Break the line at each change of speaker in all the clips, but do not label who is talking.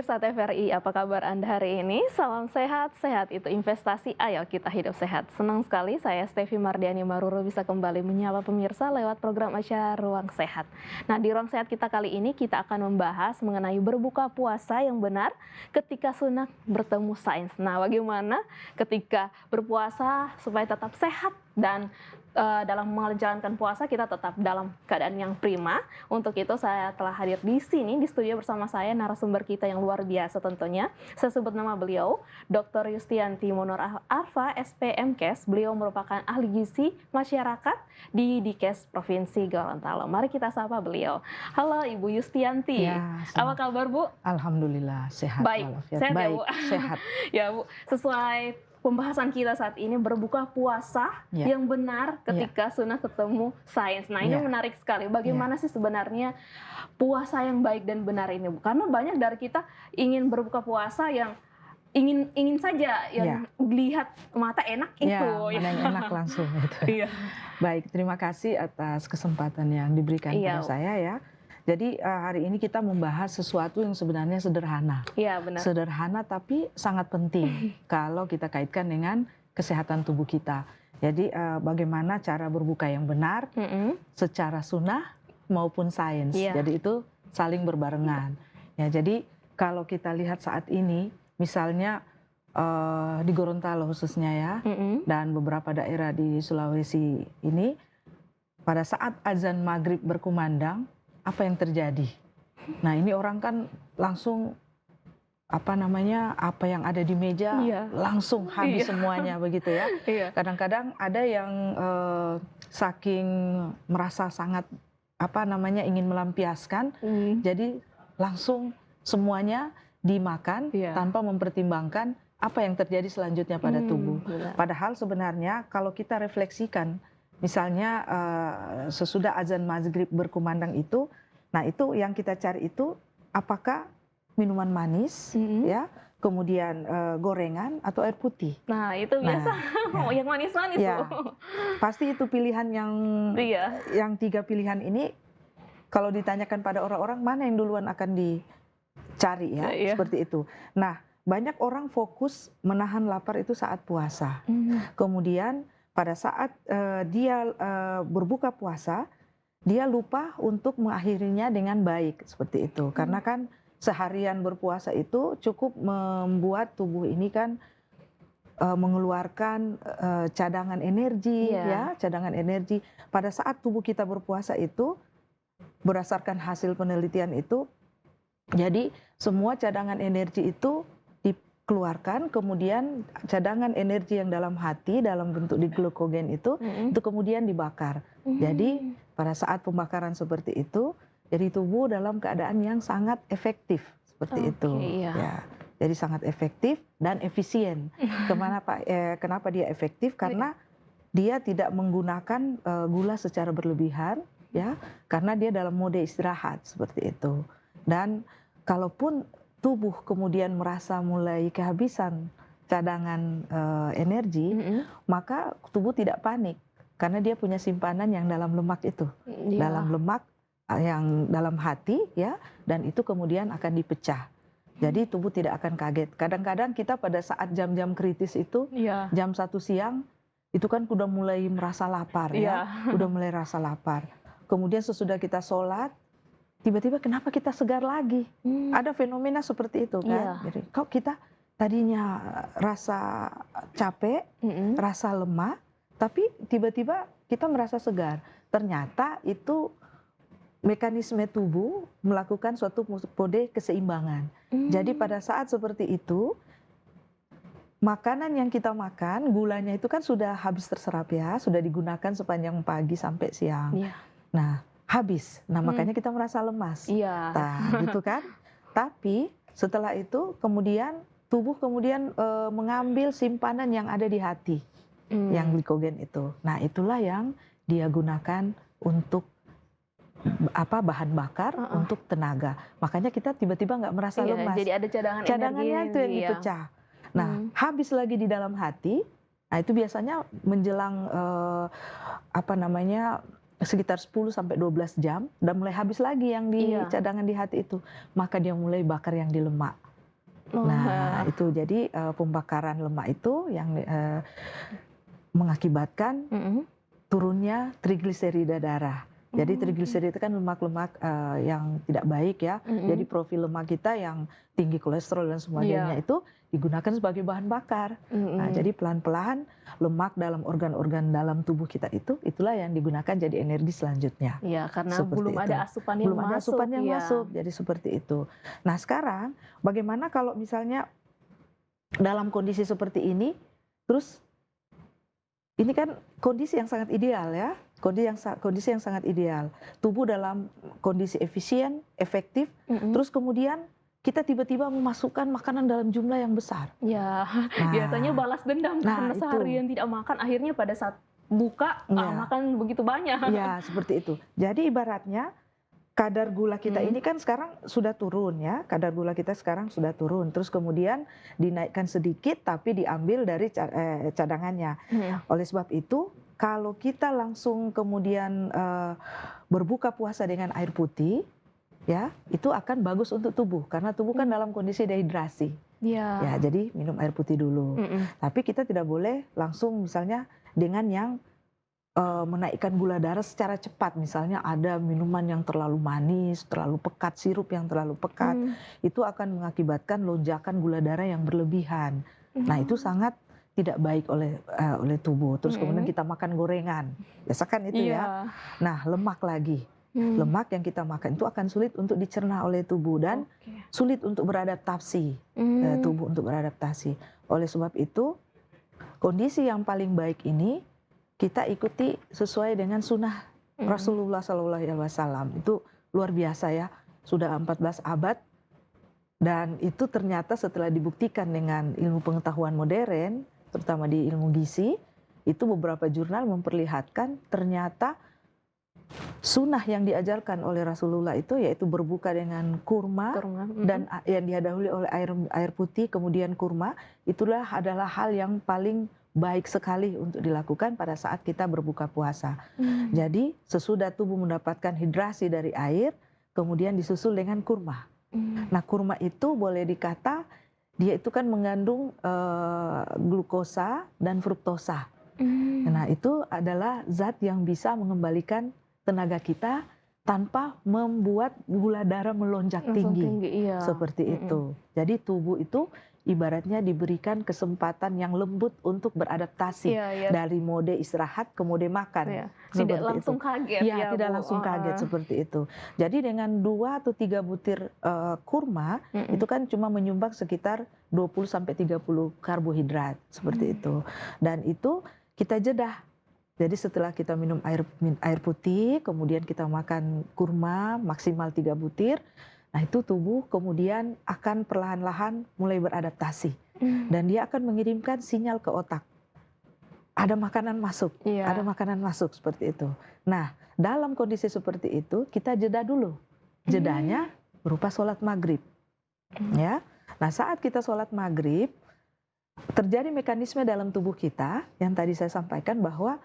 pemirsa TVRI, apa kabar Anda hari ini? Salam sehat, sehat itu investasi, ayo kita hidup sehat. Senang sekali saya Stevi Mardiani Maruru bisa kembali menyapa pemirsa lewat program acara Ruang Sehat. Nah, di Ruang Sehat kita kali ini kita akan membahas mengenai berbuka puasa yang benar ketika sunnah bertemu sains. Nah, bagaimana ketika berpuasa supaya tetap sehat dan dalam menjalankan puasa kita tetap dalam keadaan yang prima. Untuk itu saya telah hadir di sini di studio bersama saya narasumber kita yang luar biasa tentunya. Saya sebut nama beliau, Dr. Yustianti Monor Arfa, SPMKes. Beliau merupakan ahli gizi masyarakat di Dikes Provinsi Gorontalo. Mari kita sapa beliau. Halo Ibu Yustianti.
Ya,
apa kabar Bu?
Alhamdulillah sehat.
Baik, sehat ya Bu.
Sehat.
Ya Bu, sesuai pembahasan kita saat ini berbuka puasa yang benar ketika sunnah ketemu sains. Nah ini menarik sekali. Bagaimana sih sebenarnya puasa yang baik dan benar ini, Bu? Karena banyak dari kita ingin berbuka puasa yang ingin saja yang lihat mata enak itu.
Mana yang enak langsung itu. Baik, terima kasih atas kesempatan yang diberikan pada saya ya. Jadi hari ini kita membahas sesuatu yang sebenarnya sederhana.
Iya, benar.
Sederhana tapi sangat penting kalau kita kaitkan dengan kesehatan tubuh kita. Jadi bagaimana cara berbuka yang benar secara sunnah maupun sains. Jadi itu saling berbarengan. Ya, jadi kalau kita lihat saat ini, misalnya di Gorontalo khususnya ya, dan beberapa daerah di Sulawesi ini, pada saat azan maghrib berkumandang, apa yang terjadi? Nah ini orang kan langsung apa yang ada di meja langsung habis semuanya begitu ya. Kadang-kadang ada yang saking merasa sangat ingin melampiaskan, jadi langsung semuanya dimakan tanpa mempertimbangkan apa yang terjadi selanjutnya pada tubuh. Padahal sebenarnya kalau kita refleksikan, misalnya sesudah azan maghrib berkumandang itu, nah itu yang kita cari itu apakah minuman manis, ya, kemudian gorengan atau air putih.
Nah itu biasa, yang manis-manis
pasti itu pilihan yang tiga pilihan ini. Kalau ditanyakan pada orang-orang mana yang duluan akan dicari ya, seperti itu. Nah banyak orang fokus menahan lapar itu saat puasa, kemudian pada saat dia berbuka puasa, dia lupa untuk mengakhirinya dengan baik seperti itu. Karena kan seharian berpuasa itu cukup membuat tubuh ini kan mengeluarkan cadangan energi, cadangan energi. Pada saat tubuh kita berpuasa itu, berdasarkan hasil penelitian itu, jadi semua cadangan energi itu keluarkan, kemudian cadangan energi yang dalam hati dalam bentuk di glukogen itu kemudian dibakar. Jadi pada saat pembakaran seperti itu, jadi tubuh dalam keadaan yang sangat efektif seperti itu. Ya, jadi sangat efektif dan efisien. Kenapa dia efektif? Karena dia tidak menggunakan gula secara berlebihan, ya, karena dia dalam mode istirahat seperti itu. Dan kalaupun tubuh kemudian merasa mulai kehabisan cadangan energi, maka tubuh tidak panik karena dia punya simpanan yang dalam lemak itu, dalam lemak yang dalam hati ya, dan itu kemudian akan dipecah. Jadi tubuh tidak akan kaget. Kadang-kadang kita pada saat jam-jam kritis itu, jam 1 siang itu kan udah mulai merasa lapar ya, udah mulai rasa lapar. Kemudian sesudah kita sholat, tiba-tiba kenapa kita segar lagi? Ada fenomena seperti itu kan. Jadi kalau kita tadinya rasa capek, rasa lemah, tapi tiba-tiba kita merasa segar. Ternyata itu mekanisme tubuh melakukan suatu mode keseimbangan. Jadi pada saat seperti itu, makanan yang kita makan, gulanya itu kan sudah habis terserap ya, sudah digunakan sepanjang pagi sampai siang. Nah, habis. Nah, makanya kita merasa lemas. Nah, gitu kan. Tapi setelah itu kemudian tubuh mengambil simpanan yang ada di hati, yang glikogen itu. Nah, itulah yang dia gunakan untuk bahan bakar untuk tenaga. Makanya kita tiba-tiba nggak merasa lemas.
Jadi ada
cadangannya itu yang dipecah. Nah, habis lagi di dalam hati. Nah, itu biasanya menjelang sekitar 10 sampai 12 jam dan mulai habis lagi yang di cadangan di hati itu, maka dia mulai bakar yang di lemak. Nah, itu jadi pembakaran lemak itu yang mengakibatkan turunnya trigliserida darah. Jadi trigliserida itu kan lemak-lemak yang tidak baik ya. Jadi profil lemak kita yang tinggi kolesterol dan sebagainya itu digunakan sebagai bahan bakar. Nah, jadi pelan-pelan lemak dalam organ-organ dalam tubuh kita itulah yang digunakan jadi energi selanjutnya.
Iya, karena
Seperti
belum
itu.
ada asupan yang
Belum ada
masuk.
asupan yang masuk, jadi seperti itu. Nah, sekarang bagaimana kalau misalnya dalam kondisi seperti ini, terus ini kan kondisi yang sangat ideal ya, kondisi yang sangat ideal. Tubuh dalam kondisi efisien, efektif, terus kemudian kita tiba-tiba memasukkan makanan dalam jumlah yang besar.
Ya, biasanya balas dendam karena seharian tidak makan, akhirnya pada saat buka makan begitu banyak.
Ya, seperti itu. Jadi ibaratnya kadar gula kita ini kan sekarang sudah turun ya, kadar gula kita sekarang sudah turun, terus kemudian dinaikkan sedikit tapi diambil dari cadangannya. Oleh sebab itu, kalau kita langsung kemudian berbuka puasa dengan air putih, ya itu akan bagus untuk tubuh karena tubuh kan dalam kondisi dehidrasi. Ya, jadi minum air putih dulu. Tapi kita tidak boleh langsung misalnya dengan yang menaikkan gula darah secara cepat, misalnya ada minuman yang terlalu manis, terlalu pekat, sirup yang terlalu pekat, itu akan mengakibatkan lonjakan gula darah yang berlebihan. Nah, itu sangat tidak baik oleh tubuh. Terus kemudian kita makan gorengan, biasakan itu ya. Nah, lemak lagi, lemak yang kita makan itu akan sulit untuk dicerna oleh tubuh dan sulit untuk beradaptasi, tubuh untuk beradaptasi. Oleh sebab itu, kondisi yang paling baik ini kita ikuti sesuai dengan sunnah Rasulullah SAW. Itu luar biasa ya, sudah 14 abad dan itu ternyata setelah dibuktikan dengan ilmu pengetahuan modern, terutama di ilmu gizi, itu beberapa jurnal memperlihatkan ternyata sunnah yang diajarkan oleh Rasulullah itu yaitu berbuka dengan kurma. Dan yang didahului oleh air putih kemudian kurma, itulah adalah hal yang paling baik sekali untuk dilakukan pada saat kita berbuka puasa. Jadi sesudah tubuh mendapatkan hidrasi dari air, kemudian disusul dengan kurma. Nah, kurma itu boleh dikata dia itu kan mengandung glukosa dan fruktosa. Nah, itu adalah zat yang bisa mengembalikan tenaga kita tanpa membuat gula darah melonjak tinggi. Seperti itu. Jadi tubuh itu ibaratnya diberikan kesempatan yang lembut untuk beradaptasi dari mode istirahat ke mode makan.
Tidak langsung kaget ya,
tidak langsung kaget seperti itu. Jadi dengan 2 atau 3 butir kurma itu kan cuma menyumbang sekitar 20-30 karbohidrat seperti itu. Dan itu kita jeda. Jadi setelah kita minum air putih, kemudian kita makan kurma maksimal 3 butir. Nah, itu tubuh kemudian akan perlahan-lahan mulai beradaptasi. Dan dia akan mengirimkan sinyal ke otak. Ada makanan masuk, ada makanan masuk seperti itu. Nah, dalam kondisi seperti itu kita jeda dulu. Jedanya berupa sholat maghrib. Ya. Nah, saat kita sholat maghrib, terjadi mekanisme dalam tubuh kita yang tadi saya sampaikan bahwa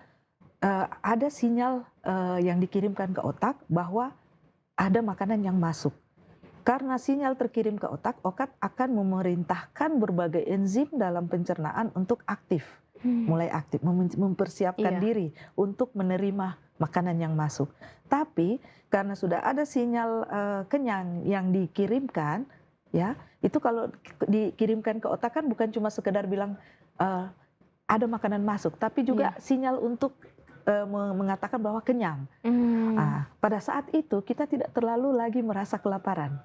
ada sinyal yang dikirimkan ke otak bahwa ada makanan yang masuk. Karena sinyal terkirim ke otak akan memerintahkan berbagai enzim dalam pencernaan untuk aktif, mulai aktif, mempersiapkan diri untuk menerima makanan yang masuk. Tapi karena sudah ada sinyal kenyang yang dikirimkan, ya itu kalau dikirimkan ke otak kan bukan cuma sekedar bilang ada makanan masuk, tapi juga sinyal untuk mengatakan bahwa kenyang. Pada saat itu kita tidak terlalu lagi merasa kelaparan.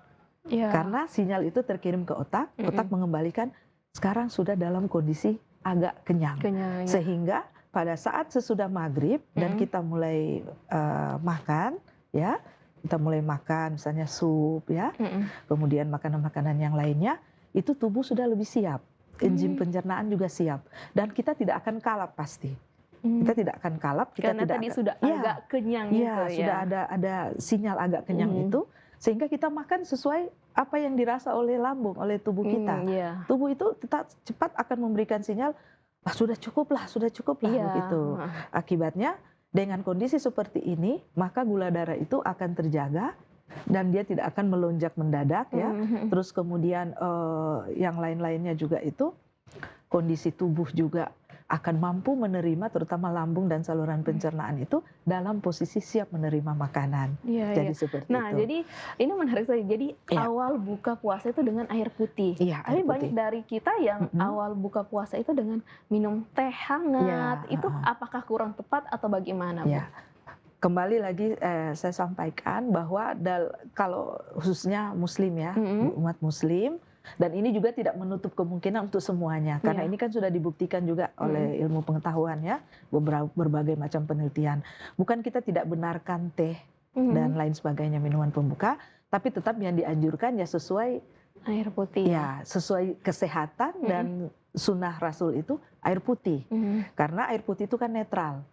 Karena sinyal itu terkirim ke otak, otak mengembalikan sekarang sudah dalam kondisi agak kenyang. Sehingga pada saat sesudah maghrib dan kita mulai makan, ya kita mulai makan misalnya sup, ya, kemudian makanan-makanan yang lainnya, itu tubuh sudah lebih siap, enzim pencernaan juga siap, dan kita tidak akan kalap pasti. Kita tidak akan kalap, kita
karena
tidak
tadi sudah agak kenyang gitu ya.
Sudah ada sinyal agak kenyang itu. Sehingga kita makan sesuai apa yang dirasa oleh lambung, oleh tubuh kita. Tubuh itu tetap cepat akan memberikan sinyal, sudah cukup lah begitu. Akibatnya dengan kondisi seperti ini, maka gula darah itu akan terjaga dan dia tidak akan melonjak mendadak ya. Terus kemudian yang lain-lainnya juga itu kondisi tubuh juga akan mampu menerima, terutama lambung dan saluran pencernaan itu dalam posisi siap menerima makanan. Jadi seperti
nah,
itu.
jadi ini menarik sekali. Jadi awal buka puasa itu dengan air putih.
Tapi
banyak dari kita yang awal buka puasa itu dengan minum teh hangat. Itu apakah kurang tepat atau bagaimana, Bu?
Kembali lagi saya sampaikan bahwa kalau khususnya Muslim ya, umat Muslim, dan ini juga tidak menutup kemungkinan untuk semuanya, karena ini kan sudah dibuktikan juga oleh ilmu pengetahuan ya, berbagai macam penelitian. Bukan kita tidak benarkan teh dan lain sebagainya minuman pembuka, tapi tetap yang dianjurkan ya sesuai
air putih.
Ya, sesuai kesehatan dan sunnah Rasul itu air putih, karena air putih itu kan netral.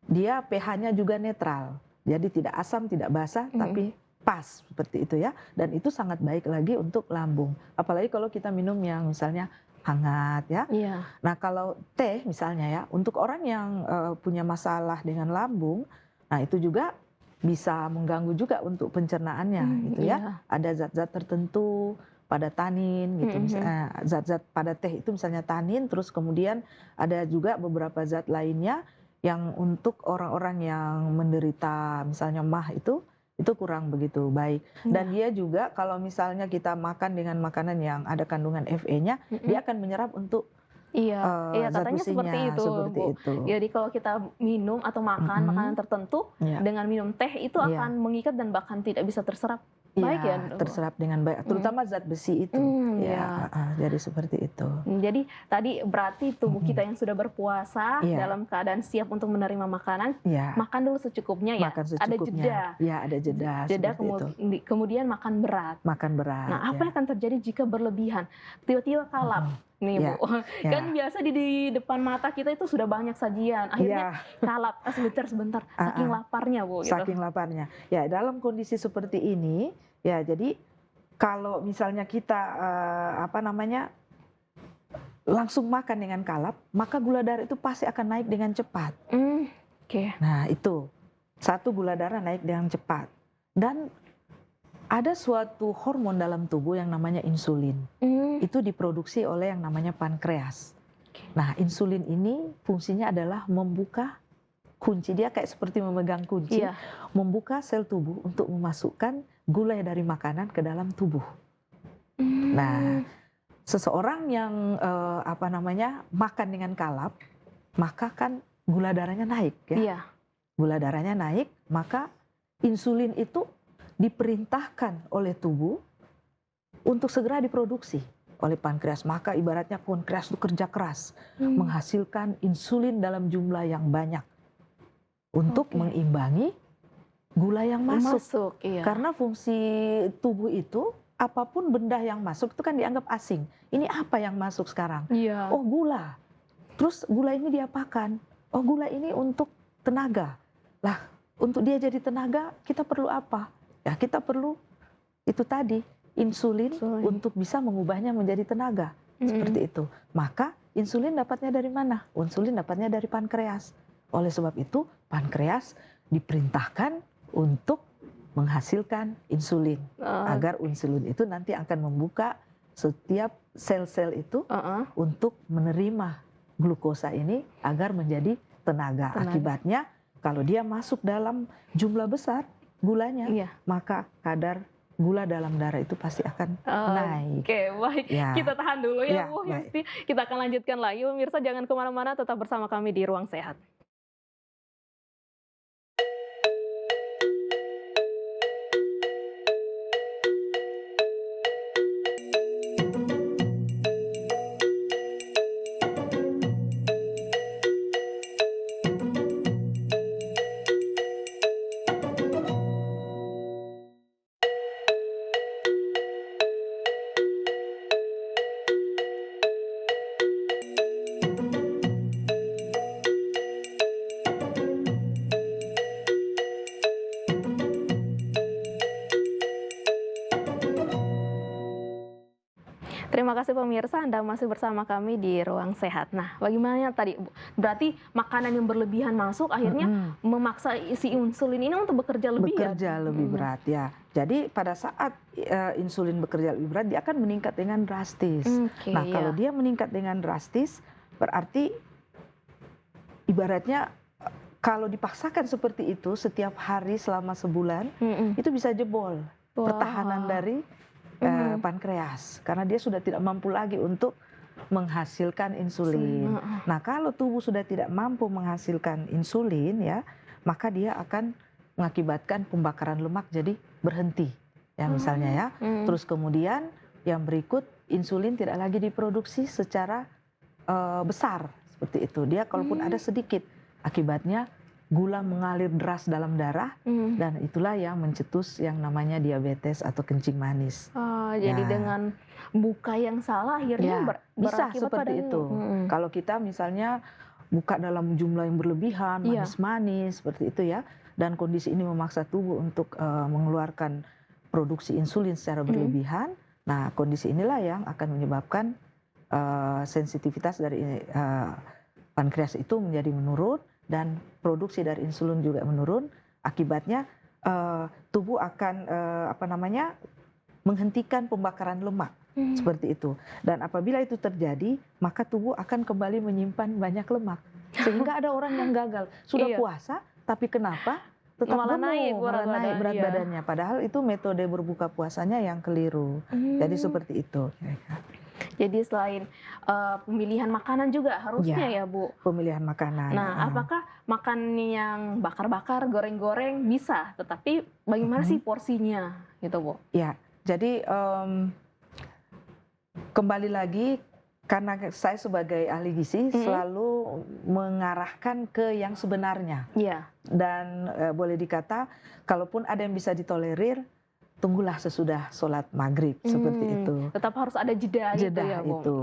Dia pH-nya juga netral, jadi tidak asam, tidak basa, tapi pas seperti itu ya. Dan itu sangat baik lagi untuk lambung. Apalagi kalau kita minum yang misalnya hangat ya. Nah kalau teh misalnya ya, untuk orang yang punya masalah dengan lambung, nah itu juga bisa mengganggu juga untuk pencernaannya gitu ya. Ada zat-zat tertentu pada tanin gitu, misalnya zat-zat pada teh itu misalnya tanin, terus kemudian ada juga beberapa zat lainnya yang untuk orang-orang yang menderita misalnya MAH itu kurang begitu baik. Dan dia juga kalau misalnya kita makan dengan makanan yang ada kandungan Fe-nya, dia akan menyerap untuk zat
katanya
besinya,
seperti itu, Bu. Jadi kalau kita minum atau makan makanan tertentu dengan minum teh itu akan mengikat dan bahkan tidak bisa terserap baik ya,
terserap dengan baik, terutama zat besi itu. Jadi seperti itu.
Jadi tadi berarti tubuh kita yang sudah berpuasa dalam keadaan siap untuk menerima makanan, makan dulu secukupnya ya.
Makan secukupnya. Ada jeda.
Kemudian makan berat. Nah, apa yang akan terjadi jika berlebihan? Tiba-tiba kalap. Nih Bu, kan biasa di depan mata kita itu sudah banyak sajian, akhirnya kalap sebentar, saking laparnya Bu.
Saking laparnya. Ya dalam kondisi seperti ini, ya jadi kalau misalnya kita langsung makan dengan kalap, maka gula darah itu pasti akan naik dengan cepat. Nah itu, satu gula darah naik dengan cepat. Dan ada suatu hormon dalam tubuh yang namanya insulin. Itu diproduksi oleh yang namanya pankreas. Nah, insulin ini fungsinya adalah membuka kunci. Dia kayak seperti memegang kunci, membuka sel tubuh untuk memasukkan gula dari makanan ke dalam tubuh. Nah, seseorang yang makan dengan kalap, maka kan gula darahnya naik ya. Gula darahnya naik, maka insulin itu diperintahkan oleh tubuh untuk segera diproduksi oleh pankreas. Maka ibaratnya pankreas itu kerja keras menghasilkan insulin dalam jumlah yang banyak untuk mengimbangi gula yang masuk. Karena fungsi tubuh itu apapun benda yang masuk itu kan dianggap asing. Ini apa yang masuk sekarang? Oh gula. Terus gula ini diapakan? Oh gula ini untuk tenaga. Lah untuk dia jadi tenaga kita perlu apa? Ya kita perlu itu tadi insulin untuk bisa mengubahnya menjadi tenaga. Seperti itu. Maka insulin dapatnya dari mana? Insulin dapatnya dari pankreas. Oleh sebab itu pankreas diperintahkan untuk menghasilkan insulin. Agar insulin itu nanti akan membuka setiap sel-sel itu untuk menerima glukosa ini agar menjadi tenaga. Akibatnya kalau dia masuk dalam jumlah besar gulanya, maka kadar gula dalam darah itu pasti akan naik.
Baik. Kita tahan dulu ya Bu Yusti. Kita akan lanjutkan lagi. Pemirsa jangan kemana-mana, tetap bersama kami di Ruang Sehat. Terima kasih pemirsa, Anda masih bersama kami di Ruang Sehat. Nah, bagaimana tadi? Berarti makanan yang berlebihan masuk akhirnya memaksa isi insulin ini untuk bekerja lebih
lebih berat ya. Jadi pada saat insulin bekerja lebih berat, dia akan meningkat dengan drastis.
Oke,
Nah, kalau
ya.
dia meningkat dengan drastis, berarti ibaratnya kalau dipaksakan seperti itu setiap hari selama sebulan,
Mm-mm.
itu bisa jebol pertahanan
Wah.
dari
Mhm.
pankreas, karena dia sudah tidak mampu lagi untuk menghasilkan insulin.
Heeh.
Nah, kalau tubuh sudah tidak mampu menghasilkan insulin ya, maka dia akan mengakibatkan pembakaran lemak jadi berhenti. Ya, misalnya ya.
Mhm.
Terus kemudian yang berikut, insulin tidak lagi diproduksi secara besar seperti itu. Dia kalaupun ada sedikit, akibatnya gula mengalir deras dalam darah
Mhm.
dan itulah yang mencetus yang namanya diabetes atau kencing manis.
Oh, jadi
Ya.
dengan buka yang salah akhirnya
Ya, bisa
berakibat pada
seperti
ini.
itu. Kalau kita misalnya buka dalam jumlah yang berlebihan,
Iya.
manis-manis seperti itu ya, dan kondisi ini memaksa tubuh untuk mengeluarkan produksi insulin secara berlebihan. Nah, kondisi inilah yang akan menyebabkan sensitivitas dari pankreas itu menjadi menurun dan produksi dari insulin juga menurun. Akibatnya tubuh akan menghentikan pembakaran lemak. Seperti itu. Dan apabila itu terjadi, maka tubuh akan kembali menyimpan banyak lemak. Sehingga ada orang yang gagal. Sudah
Iya.
puasa, tapi kenapa tetap
Malah naik
gemuk,
berat
malah naik
badan,
berat
iya.
badannya. Padahal itu metode berbuka puasanya yang keliru. Jadi seperti itu.
Jadi selain pemilihan makanan juga harusnya ya, Bu.
Pemilihan makanan.
Nah, apakah makan yang bakar-bakar, goreng-goreng bisa, tetapi bagaimana sih porsinya gitu, Bu?
Ya, jadi kembali lagi karena saya sebagai ahli gizi selalu mengarahkan ke yang sebenarnya.
Iya.
Dan boleh dikata kalaupun ada yang bisa ditolerir, tunggulah sesudah sholat maghrib seperti itu.
Tetap harus ada jeda gitu
Jeda
ya, Bu.
itu.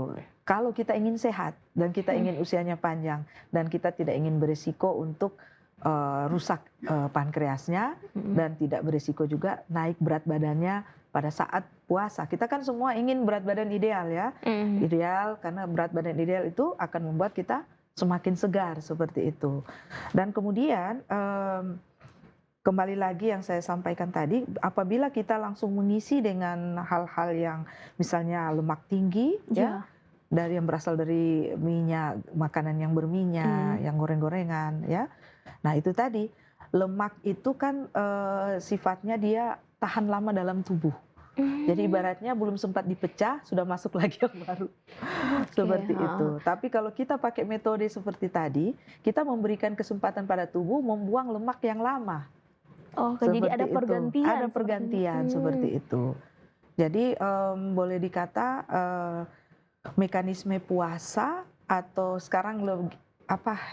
Kalau kita ingin sehat dan kita ingin usianya panjang dan kita tidak ingin berisiko untuk rusak pankreasnya dan tidak berisiko juga naik berat badannya pada saat puasa. Kita kan semua ingin berat badan ideal ya. Ideal karena berat badan ideal itu akan membuat kita semakin segar seperti itu. Dan kemudian kembali lagi yang saya sampaikan tadi, apabila kita langsung mengisi dengan hal-hal yang misalnya lemak tinggi ya, dari yang berasal dari minyak, makanan yang berminyak, yang goreng-gorengan ya. Nah, itu tadi lemak itu kan sifatnya dia tahan lama dalam tubuh. Jadi ibaratnya belum sempat dipecah sudah masuk lagi yang baru. Seperti itu. Tapi kalau kita pakai metode seperti tadi, kita memberikan kesempatan pada tubuh membuang lemak yang lama.
Oh, jadi ada pergantian.
Ada pergantian seperti itu. Jadi boleh dikata mekanisme puasa atau sekarang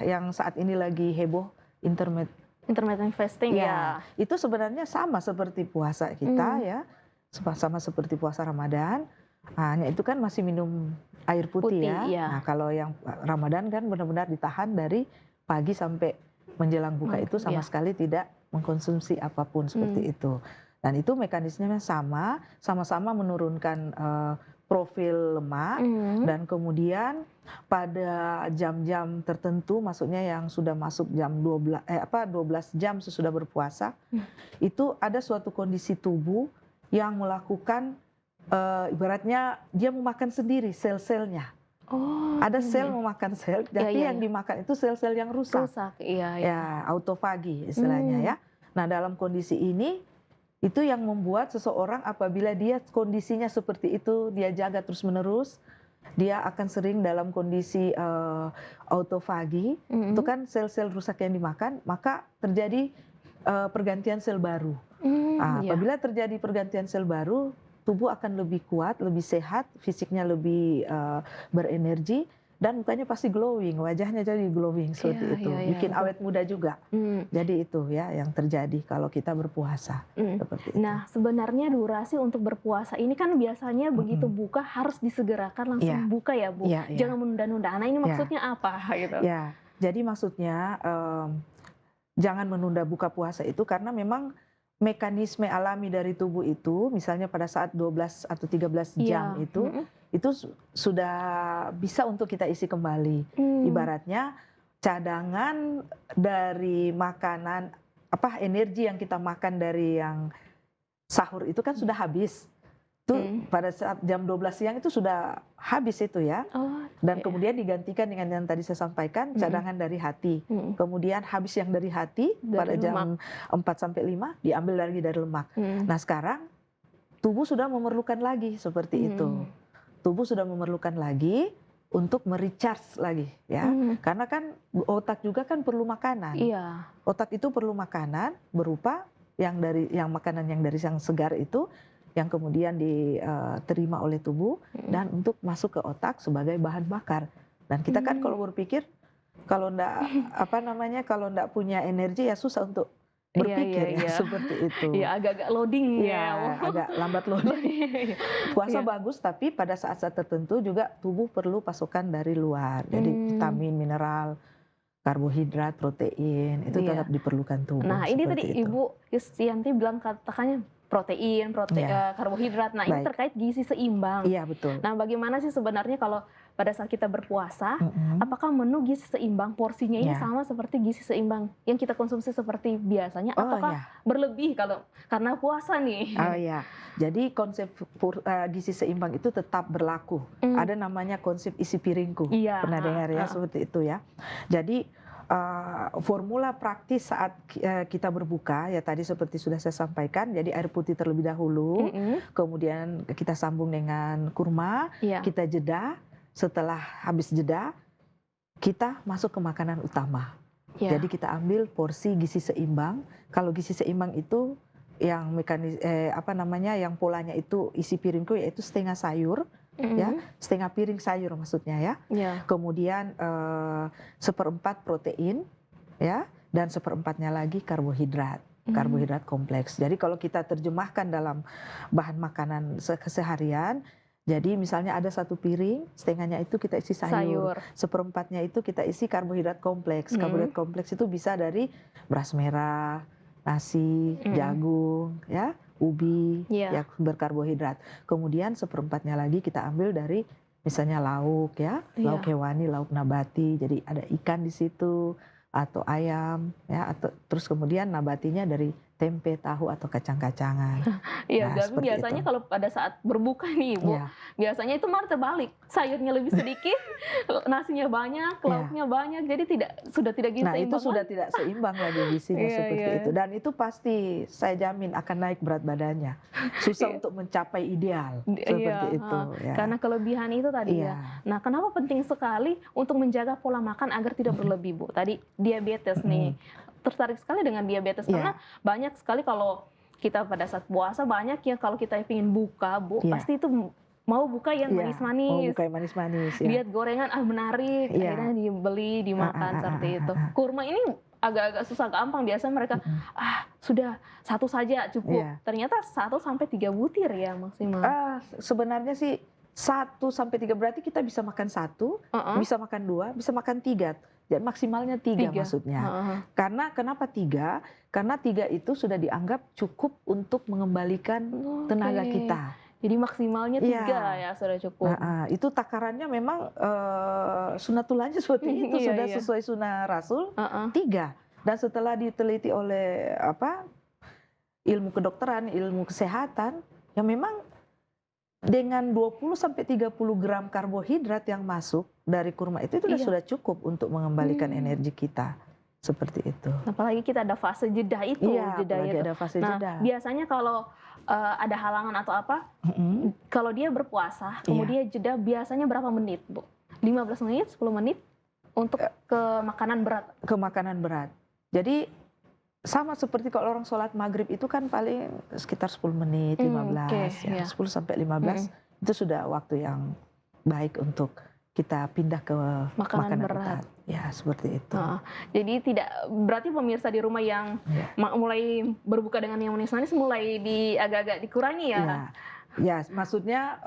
yang saat ini lagi heboh
intermittent fasting ya.
Itu sebenarnya sama seperti puasa kita ya, sama seperti puasa Ramadan. Hanya itu kan masih minum air putih ya.
Iya.
Nah, kalau yang Ramadan kan benar-benar ditahan dari pagi sampai menjelang buka itu sama sekali tidak mengkonsumsi apapun seperti itu. Dan itu mekanismenya sama-sama menurunkan profil lemak dan kemudian pada jam-jam tertentu, maksudnya yang sudah masuk jam 12 jam sesudah berpuasa, itu ada suatu kondisi tubuh yang melakukan ibaratnya dia memakan sendiri sel-selnya. Ada sel memakan sel, tapi yang dimakan itu sel-sel yang rusak. Ya, autofagi istilahnya ya. Nah, dalam kondisi ini itu yang membuat seseorang apabila dia kondisinya seperti itu, dia jaga terus-menerus, dia akan sering dalam kondisi autofagi, itu kan sel-sel rusak yang dimakan, maka terjadi pergantian sel baru. Apabila terjadi pergantian sel baru, tubuh akan lebih kuat, lebih sehat, fisiknya lebih berenergi, dan mukanya pasti glowing, wajahnya jadi glowing seperti itu. Bikin awet muda juga. Jadi itu ya yang terjadi kalau kita berpuasa. Seperti itu.
Nah, sebenarnya durasi untuk berpuasa ini kan biasanya begitu buka harus disegerakan langsung buka ya, Bu. Jangan menunda-nunda. Nah, ini maksudnya apa gitu?
Ya, jadi maksudnya jangan menunda buka puasa itu karena memang mekanisme alami dari tubuh itu, misalnya pada saat 12 atau 13 jam itu sudah bisa untuk kita isi kembali. Ibaratnya cadangan dari makanan, energi yang kita makan dari yang sahur itu kan sudah habis. Tuh pada saat jam 12 siang itu sudah habis itu ya.
Oh,
Dan
iya.
kemudian digantikan dengan yang tadi saya sampaikan, cadangan dari hati. Kemudian habis yang dari hati pada
Dari
jam 4 sampai 5 diambil lagi dari lemak. Nah, sekarang tubuh sudah memerlukan lagi seperti itu. Tubuh sudah memerlukan lagi untuk merecharge lagi ya. Karena kan otak juga kan perlu makanan.
Iya.
Otak itu perlu makanan berupa yang makanan yang dari yang segar itu, yang kemudian diterima oleh tubuh dan untuk masuk ke otak sebagai bahan bakar. Dan kita kan kalau berpikir, kalau kalau ndak punya energi ya susah untuk berpikir ya, seperti itu.
Iya, agak-agak loading ya.
Agak lambat loading. Puasa bagus, tapi pada saat-saat tertentu juga tubuh perlu pasokan dari luar. Jadi vitamin, mineral, karbohidrat, protein itu tetap diperlukan tubuh.
Nah, ini tadi Ibu Yustianti bilang katakannya protein, karbohidrat. Nah, ini terkait gizi seimbang.
Iya, betul.
Nah, bagaimana sih sebenarnya kalau pada saat kita berpuasa, apakah menu gizi seimbang porsinya ini sama seperti gizi seimbang yang kita konsumsi seperti biasanya, ataukah berlebih karena puasa nih?
Oh iya, jadi konsep gizi seimbang itu tetap berlaku. Ada namanya konsep isi piringku. Pernah dengar ya seperti itu ya. Jadi formula praktis saat kita berbuka ya tadi seperti sudah saya sampaikan, jadi air putih terlebih dahulu, kemudian kita sambung dengan kurma, kita jeda, setelah habis jeda kita masuk ke makanan utama. Jadi kita ambil porsi gizi seimbang. Kalau gizi seimbang itu yang yang polanya itu isi piringku yaitu setengah sayur. Ya, setengah piring sayur maksudnya ya. Kemudian 1/4 protein ya, dan 1/4-nya lagi karbohidrat kompleks. Jadi kalau kita terjemahkan dalam bahan makanan keseharian, jadi misalnya ada 1 piring, setengahnya itu kita isi sayur. 1/4-nya itu kita isi karbohidrat kompleks. Karbohidrat kompleks itu bisa dari beras merah, nasi, jagung ya, ubi, ya berkarbohidrat. Kemudian 1/4-nya lagi kita ambil dari misalnya lauk ya, lauk hewani, lauk nabati. Jadi ada ikan di situ atau ayam ya, atau terus kemudian nabatinya dari tempe, tahu atau kacang-kacangan.
Iya, tapi biasanya kalau pada saat berbuka nih Ibu, biasanya itu malah terbalik. Sayurnya lebih sedikit, nasinya banyak, lauknya banyak, jadi sudah tidak gizi seimbang.
Nah, itu sudah tidak seimbang lagi gizinya seperti itu. Dan itu pasti saya jamin akan naik berat badannya. Susah untuk mencapai ideal seperti itu.
Karena kelebihan itu tadi ya. Nah, kenapa penting sekali untuk menjaga pola makan agar tidak berlebih, Bu? Tadi diabetes nih. Tertarik sekali dengan diabetes karena banyak sekali kalau kita pada saat puasa banyak ya kalau kita ingin buka, Bu, pasti itu mau buka yang manis-manis.
Mau buka yang manis-manis.
Lihat gorengan menarik, akhirnya dibeli, dimakan seperti itu. Kurma ini agak-agak susah gampang, biasanya mereka sudah 1 saja cukup. Ternyata 1 sampai 3 butir ya maksimal.
Sebenarnya sih 1 sampai 3 berarti kita bisa makan 1, bisa makan 2, bisa makan 3. Jadi maksimalnya 3 maksudnya. Karena kenapa 3? Karena 3 itu sudah dianggap cukup untuk mengembalikan tenaga kita.
Jadi maksimalnya 3 ya sudah cukup.
Itu takarannya memang sunatullahnya seperti itu, sudah sesuai sunnah Rasul 3. Dan setelah diteliti oleh ilmu kedokteran, ilmu kesehatan, ya memang dengan 20 sampai 30 gram karbohidrat yang masuk dari kurma itu sudah cukup untuk mengembalikan energi kita. Seperti itu.
Apalagi kita ada fase jeda itu.
Ada fase jeda.
Biasanya kalau ada halangan atau apa, kalau dia berpuasa, kemudian jeda biasanya berapa menit, Bu? 15 menit, 10 menit untuk ke makanan berat?
Ke makanan berat. Jadi sama seperti kalau orang sholat maghrib itu kan paling sekitar 10 menit, 15, 10 sampai 15 itu sudah waktu yang baik untuk kita pindah ke makanan berat. Ya, seperti itu.
Jadi berarti pemirsa di rumah yang mulai berbuka dengan yang manis-manis mulai agak-agak dikurangi ya?
Ya, maksudnya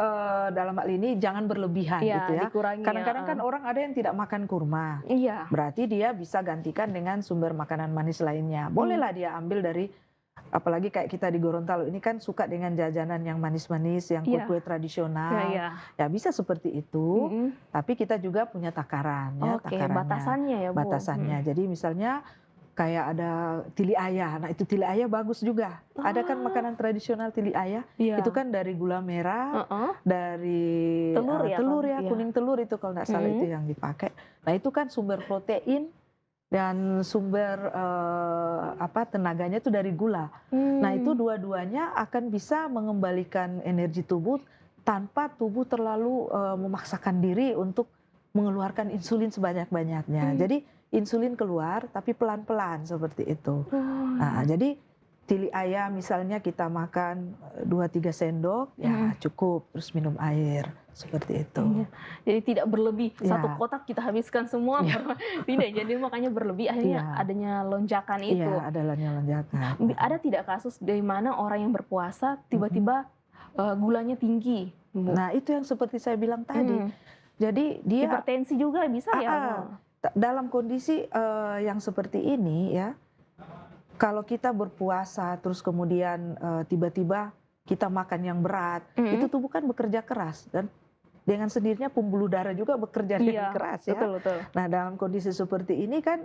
dalam hal ini jangan berlebihan gitu ya. Kadang-kadang kan orang ada yang tidak makan kurma. Berarti dia bisa gantikan dengan sumber makanan manis lainnya. Bolehlah dia ambil dari, apalagi kayak kita di Gorontalo ini kan suka dengan jajanan yang manis-manis, yang kue-kue tradisional. Ya bisa seperti itu, tapi kita juga punya takaran ya, takarannya.
Batasannya ya, Bu.
Batasannya. Jadi misalnya kayak ada tili ayah. Nah itu tili ayah bagus juga. Ada kan makanan tradisional tili ayah,
Iya.
itu kan dari gula merah, dari
Telur ya,
telur
Kang?
ya,
Iya.
kuning telur itu kalau nggak salah itu yang dipakai. Nah itu kan sumber protein dan sumber tenaganya itu dari gula. Nah itu dua-duanya akan bisa mengembalikan energi tubuh tanpa tubuh terlalu memaksakan diri untuk mengeluarkan insulin sebanyak-banyaknya. Jadi insulin keluar tapi pelan-pelan seperti itu. Nah, jadi tili ayam misalnya kita makan 2-3 sendok ya cukup, terus minum air seperti itu.
Iya. Jadi tidak berlebih,
Iya.
satu kotak kita habiskan semua, tidak. Jadi makanya berlebih akhirnya adanya lonjakan itu.
Iya, adanya lonjakan.
Ada tidak kasus di mana orang yang berpuasa tiba-tiba gulanya tinggi?
Nah itu yang seperti saya bilang tadi. Jadi dia
hipertensi juga bisa ya?
dalam kondisi yang seperti ini ya, kalau kita berpuasa terus kemudian tiba-tiba kita makan yang berat, itu tubuh kan bekerja keras dan dengan sendirinya pembuluh darah juga bekerja dengan keras ya.
Betul.
Nah dalam kondisi seperti ini kan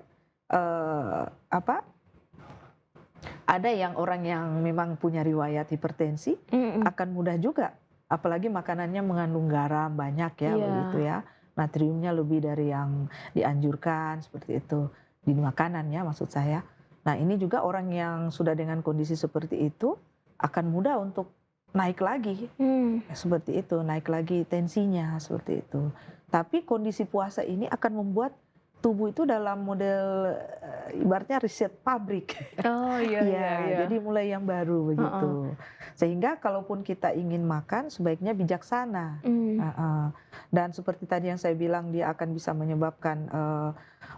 ada yang orang yang memang punya riwayat hipertensi akan mudah juga, apalagi makanannya mengandung garam banyak ya, begitu ya. Natriumnya lebih dari yang dianjurkan seperti itu di makanan ya maksud saya. Nah ini juga orang yang sudah dengan kondisi seperti itu akan mudah untuk naik lagi, seperti itu, naik lagi tensinya seperti itu. Tapi kondisi puasa ini akan membuat tubuh itu dalam model ibaratnya riset pabrik.
Oh iya.
Jadi mulai yang baru begitu. Sehingga kalaupun kita ingin makan sebaiknya bijaksana. Dan seperti tadi yang saya bilang dia akan bisa menyebabkan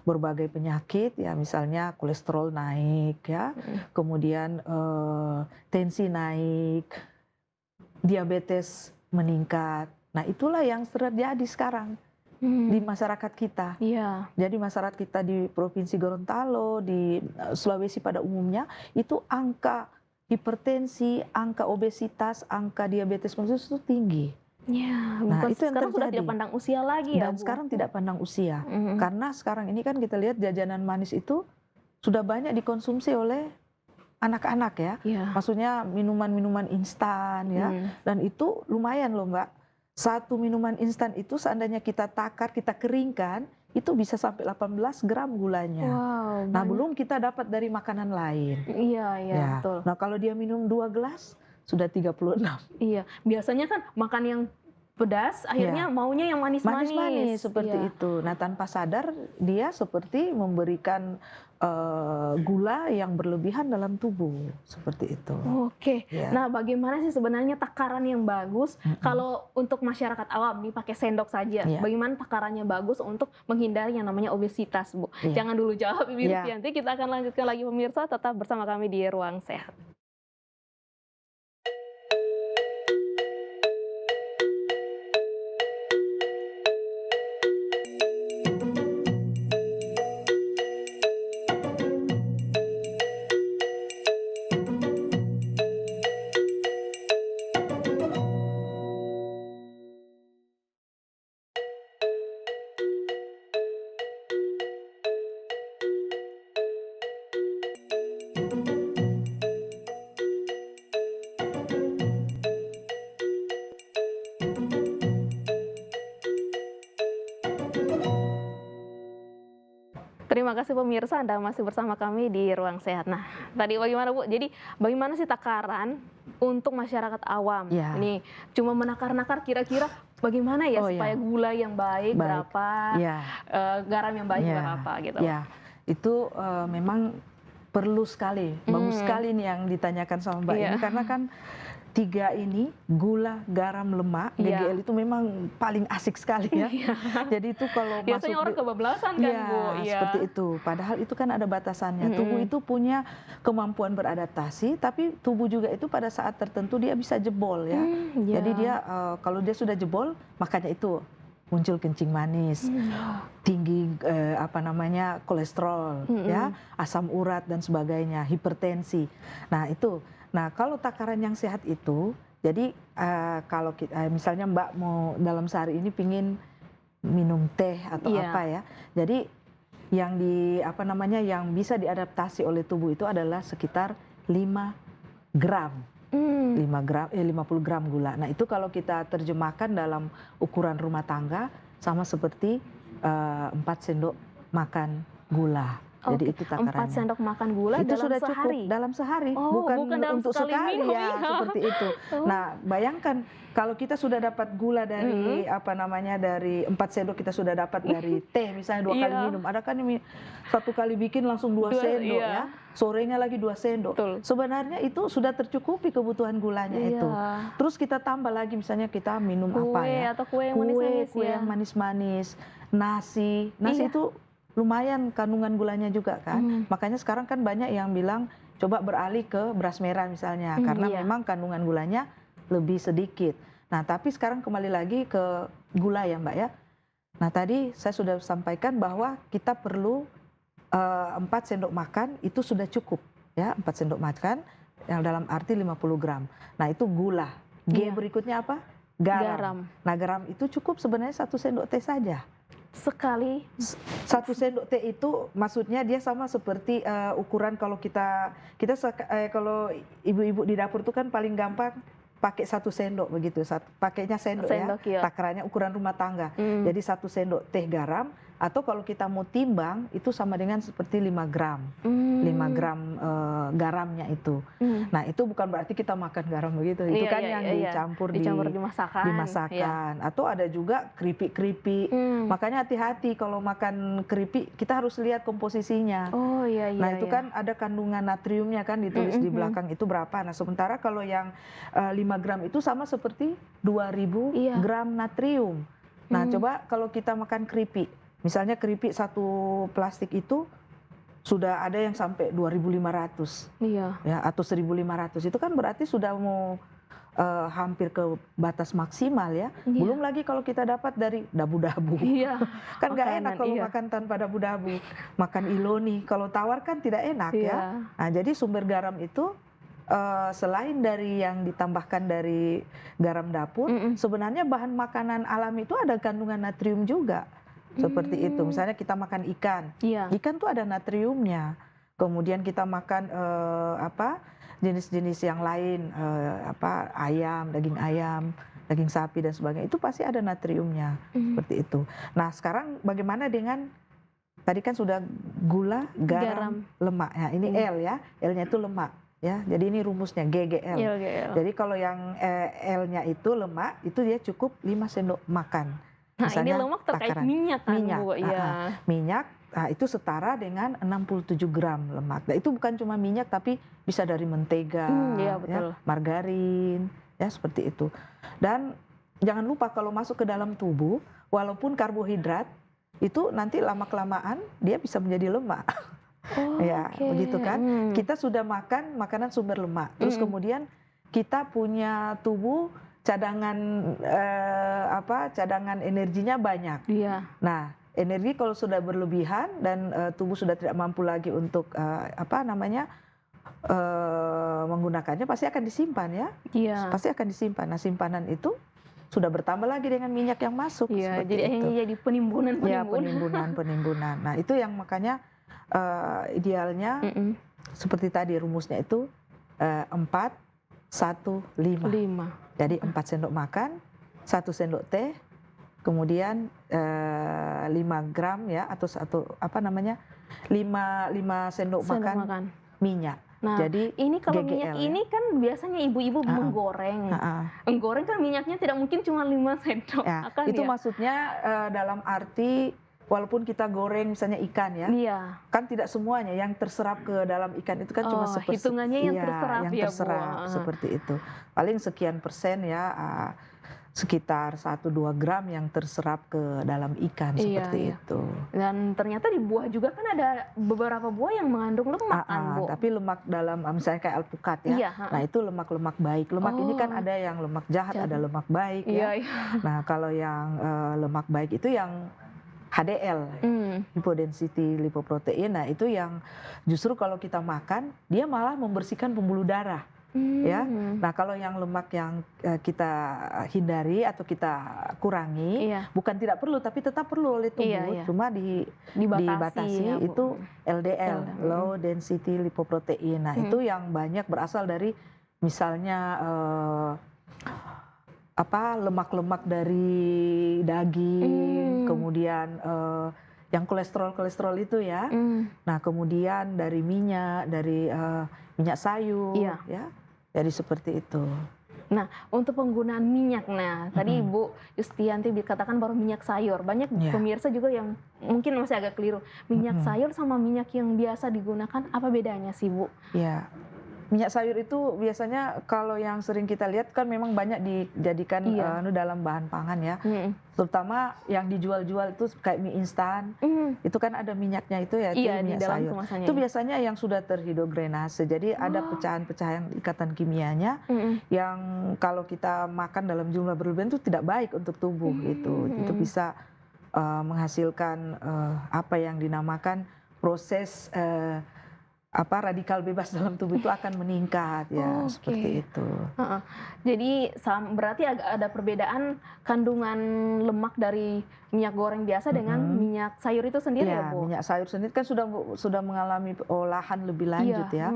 berbagai penyakit ya, misalnya kolesterol naik ya, kemudian tensi naik, diabetes meningkat. Nah itulah yang terjadi sekarang di masyarakat kita. Jadi masyarakat kita di Provinsi Gorontalo, di Sulawesi pada umumnya, itu angka hipertensi, angka obesitas, angka diabetes mellitus itu tinggi.
Nah itu yang sekarang sudah tidak pandang usia lagi ya,
dan sekarang tidak pandang usia. Karena sekarang ini kan kita lihat jajanan manis itu sudah banyak dikonsumsi oleh anak-anak ya. Maksudnya minuman-minuman instan ya. Dan itu lumayan loh Mbak. Satu minuman instan itu seandainya kita takar, kita keringkan, itu bisa sampai 18 gram gulanya. Nah belum kita dapat dari makanan lain.
Iya, betul.
Nah kalau dia minum 2 gelas, sudah 36.
Iya, biasanya kan makan yang pedas, akhirnya maunya yang manis-manis.
Manis-manis seperti itu. Nah tanpa sadar dia seperti memberikan gula yang berlebihan dalam tubuh, seperti itu.
Nah bagaimana sih sebenarnya takaran yang bagus kalau untuk masyarakat awam nih pakai sendok saja? Bagaimana takarannya bagus untuk menghindari yang namanya obesitas, Bu? Jangan dulu jawab Ibu Yustianti, kita akan lanjutkan lagi pemirsa, tetap bersama kami di Ruang Sehat. Terima kasih pemirsa, Anda masih bersama kami di Ruang Sehat. Nah, tadi bagaimana Bu? Jadi bagaimana sih takaran untuk masyarakat awam? Ini cuma menakar-nakar kira-kira bagaimana ya supaya gula yang baik berapa, garam yang baik berapa gitu.
Itu memang perlu sekali, bagus sekali nih yang ditanyakan sama Mbak ini, karena kan 3 ini, gula, garam, lemak, GGL itu memang paling asik sekali ya. Jadi itu kalau
biasanya orang kebablasan kan Bu.
Seperti itu. Padahal itu kan ada batasannya. Tubuh itu punya kemampuan beradaptasi, tapi tubuh juga itu pada saat tertentu dia bisa jebol ya. Jadi dia kalau dia sudah jebol, makanya itu muncul kencing manis, tinggi kolesterol, ya, asam urat dan sebagainya, hipertensi. Nah itu. Nah kalau takaran yang sehat itu, jadi kalau kita, misalnya Mbak mau dalam sehari ini pingin minum teh atau apa ya, jadi yang bisa diadaptasi oleh tubuh itu adalah sekitar 5 gram. 50 gram gula. Nah, itu kalau kita terjemahkan dalam ukuran rumah tangga sama seperti 4 sendok makan gula. Jadi
Oke,
itu
4
takarannya.
sendok makan gula
Itu
dalam
sudah cukup
sehari?
dalam sehari,
Oh, bukan dalam
untuk
sekali
sekali
minum,
ya,
iya.
seperti itu.
Oh.
Nah, bayangkan kalau kita sudah dapat gula dari dari 4 sendok kita sudah dapat dari teh misalnya 2 kali
Iya.
minum. Ada kan yang 1 kali bikin langsung 2 sendok
Iya.
ya, sorenya lagi 2 sendok.
Betul.
Sebenarnya itu sudah tercukupi kebutuhan gulanya
Iya.
itu. Terus kita tambah lagi misalnya kita minum apa
Kue
ya?
atau kue yang manis-manis
Kue
ya.
yang manis-manis, nasi
Iya.
itu lumayan kandungan gulanya juga kan. Makanya sekarang kan banyak yang bilang coba beralih ke beras merah misalnya, karena
Iya.
memang kandungan gulanya lebih sedikit. Nah, tapi sekarang kembali lagi ke gula ya Mbak ya. Nah, tadi saya sudah sampaikan bahwa kita perlu 4 sendok makan itu sudah cukup ya, 4 sendok makan yang dalam arti 50 gram. Nah, itu gula. G
Iya.
berikutnya apa?
Garam.
Garam. Nah, garam itu cukup sebenarnya 1 sendok teh saja.
Sekali.
1 sendok teh itu maksudnya dia sama seperti ukuran kalau kalau ibu-ibu di dapur itu kan paling gampang pakai 1 sendok begitu, pakainya sendok ya,
Iya.
takarannya ukuran rumah tangga. Jadi 1 sendok teh garam, atau kalau kita mau timbang itu sama dengan seperti 5 gram. 5 gram garamnya itu. Nah, itu bukan berarti kita makan garam begitu. Itu
Iya,
kan
iya,
yang
iya.
dicampur
di masakan.
masakan. Atau ada juga keripik-keripik. Makanya hati-hati kalau makan keripik, kita harus lihat komposisinya.
Oh iya, iya.
Nah, itu
iya.
kan ada kandungan natriumnya kan ditulis di belakang itu berapa. Nah, sementara kalau yang 5 gram itu sama seperti 2000
Iya.
gram natrium. Nah, coba kalau kita makan keripik, misalnya keripik 1 plastik itu sudah ada yang sampai 2.500
Iya.
ya, atau 1.500. Itu kan berarti sudah mau hampir ke batas maksimal ya.
Iya.
Belum lagi kalau kita dapat dari dabu-dabu.
Iya.
Kan nggak enak
Makanan,
kalau
iya.
makan tanpa dabu-dabu. Makan iloni, kalau tawar kan tidak enak
Iya.
ya. Nah, jadi sumber garam itu selain dari yang ditambahkan dari garam dapur, sebenarnya bahan makanan alami itu ada kandungan natrium juga. Seperti itu. Misalnya kita makan ikan.
Iya.
Ikan tuh ada natriumnya. Kemudian kita makan jenis-jenis yang lain, ayam, daging sapi dan sebagainya. Itu pasti ada natriumnya. Seperti itu. Nah, sekarang bagaimana dengan tadi kan sudah gula, garam. Lemak. Ya, ini L ya. L-nya itu lemak. Ya, jadi ini rumusnya GGL. Jadi kalau yang L-nya itu lemak, itu dia cukup 5 sendok makan.
Nah,
Misalnya,
ini lemak terkait minyak kan, Bu? Iya.
Minyak, itu setara dengan 67 gram lemak. Nah, itu bukan cuma minyak, tapi bisa dari mentega,
Iya, betul.
ya, margarin, ya seperti itu. Dan jangan lupa kalau masuk ke dalam tubuh, walaupun karbohidrat, itu nanti lama-kelamaan dia bisa menjadi lemak.
Oh,
Ya, begitu kan? Kita sudah makan makanan sumber lemak, terus kemudian kita punya tubuh cadangan energinya banyak.
Iya.
Nah, energi kalau sudah berlebihan dan tubuh sudah tidak mampu lagi untuk menggunakannya, pasti akan disimpan ya.
Iya.
Pasti akan disimpan. Nah, simpanan itu sudah bertambah lagi dengan minyak yang masuk.
Iya,
seperti
jadi
itu.
akhirnya jadi penimbunan.
Ya, penimbunan. Nah, itu yang makanya idealnya seperti tadi rumusnya itu 4, 1, 5. Jadi 4 sendok makan, 1 sendok teh, kemudian 5 gram ya, atau 5 sendok makan minyak.
Nah,
jadi
ini kalau
GGL,
minyak
ya.
ini kan biasanya ibu-ibu menggoreng. Menggoreng kan minyaknya tidak mungkin cuma 5 sendok.
Ya,
Akan
itu
ya?
maksudnya dalam arti walaupun kita goreng misalnya ikan ya,
Iya.
kan tidak semuanya yang terserap ke dalam ikan itu kan cuma
hitungannya yang terserap
yang
ya, Bu.
terserap seperti itu. Paling sekian persen ya, sekitar 1-2 gram yang terserap ke dalam ikan seperti itu.
Dan ternyata di buah juga kan ada beberapa buah yang mengandung lemak kan, Bu.
Tapi lemak dalam misalnya kayak alpukat ya.
Iya,
Nah, itu lemak-lemak baik. Lemak ini kan ada yang lemak jahat, ada lemak baik ya.
Iya.
Nah, kalau yang lemak baik itu yang HDL, hypodensity lipoprotein. Nah, itu yang justru kalau kita makan dia malah membersihkan pembuluh darah. ya. Nah, kalau yang lemak yang kita hindari atau kita kurangi,
Iya.
bukan tidak perlu, tapi tetap perlu oleh
Iya,
tubuh,
iya.
cuma
Dibatasi ya, Bu.
itu LDL,
LDL.
low density lipoprotein. Nah, itu yang banyak berasal dari misalnya lemak-lemak dari daging, kemudian yang kolesterol itu ya. Nah, kemudian dari minyak, dari minyak sayur,
Iya.
ya. Jadi seperti itu.
Nah, untuk penggunaan minyak, tadi Ibu Yustianti dikatakan baru minyak sayur. Banyak pemirsa juga yang mungkin masih agak keliru. Minyak sayur sama minyak yang biasa digunakan, apa bedanya sih, Bu?
Ya, minyak sayur itu biasanya kalau yang sering kita lihat kan memang banyak dijadikan dalam bahan pangan ya. Terutama yang dijual-jual itu kayak mie instan, itu kan ada minyaknya itu ya, itu minyak sayur. Itu biasanya yang sudah terhidrogrenase, jadi ada pecahan-pecahan ikatan kimianya yang kalau kita makan dalam jumlah berlebihan itu tidak baik untuk tubuh gitu. Itu bisa menghasilkan apa yang dinamakan proses radikal bebas dalam tubuh itu akan meningkat ya, seperti itu.
Jadi berarti ada perbedaan kandungan lemak dari minyak goreng biasa dengan minyak sayur itu sendiri ya, Bu?
Minyak sayur sendiri kan sudah mengalami olahan lebih lanjut ya.